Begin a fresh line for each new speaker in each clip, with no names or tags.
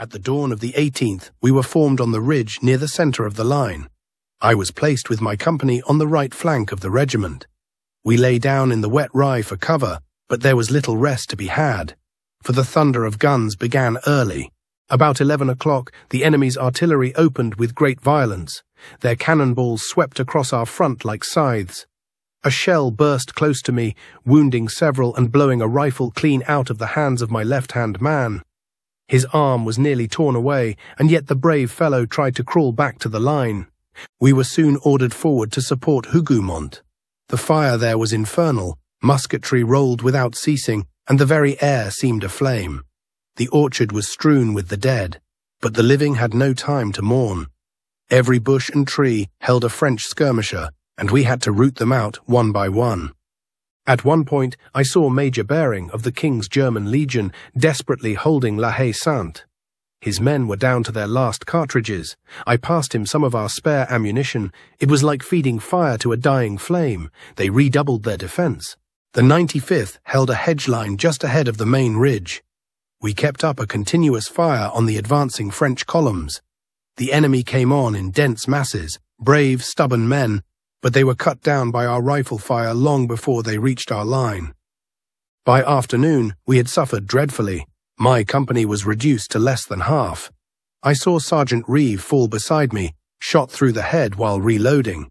At the dawn of the 18th, we were formed on the ridge near the center of the line. I was placed with my company on the right flank of the regiment. We lay down in the wet rye for cover, but there was little rest to be had, for the thunder of guns began early. About 11 o'clock, the enemy's artillery opened with great violence. Their cannonballs swept across our front like scythes. A shell burst close to me, wounding several and blowing a rifle clean out of the hands of my left-hand man. His arm was nearly torn away, and yet the brave fellow tried to crawl back to the line. We were soon ordered forward to support Hougoumont. The fire there was infernal, musketry rolled without ceasing, and the very air seemed aflame. The orchard was strewn with the dead, but the living had no time to mourn. Every bush and tree held a French skirmisher, and we had to root them out one by one. At one point, I saw Major Baring of the King's German Legion desperately holding La Haye Sainte. His men were down to their last cartridges. I passed him some of our spare ammunition. It was like feeding fire to a dying flame. They redoubled their defense. The 95th held a hedge line just ahead of the main ridge. We kept up a continuous fire on the advancing French columns. The enemy came on in dense masses, brave, stubborn men, but they were cut down by our rifle fire long before they reached our line. By afternoon, we had suffered dreadfully. My company was reduced to less than half. I saw Sergeant Reeve fall beside me, shot through the head while reloading.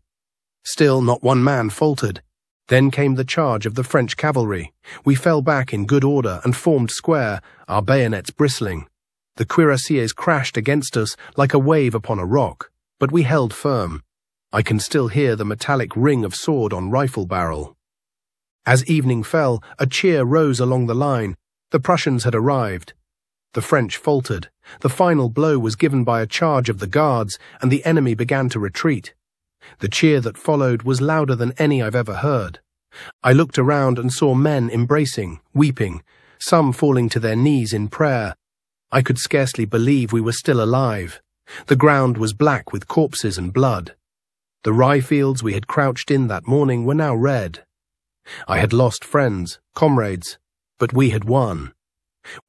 Still, not one man faltered. Then came the charge of the French cavalry. We fell back in good order and formed square, our bayonets bristling. The cuirassiers crashed against us like a wave upon a rock, but we held firm. I can still hear the metallic ring of sword on rifle barrel. As evening fell, a cheer rose along the line. The Prussians had arrived. The French faltered. The final blow was given by a charge of the guards, and the enemy began to retreat. The cheer that followed was louder than any I've ever heard. I looked around and saw men embracing, weeping, some falling to their knees in prayer. I could scarcely believe we were still alive. The ground was black with corpses and blood. The rye fields we had crouched in that morning were now red. I had lost friends, comrades, but we had won.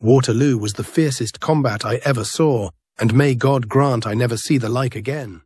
Waterloo was the fiercest combat I ever saw, and may God grant I never see the like again.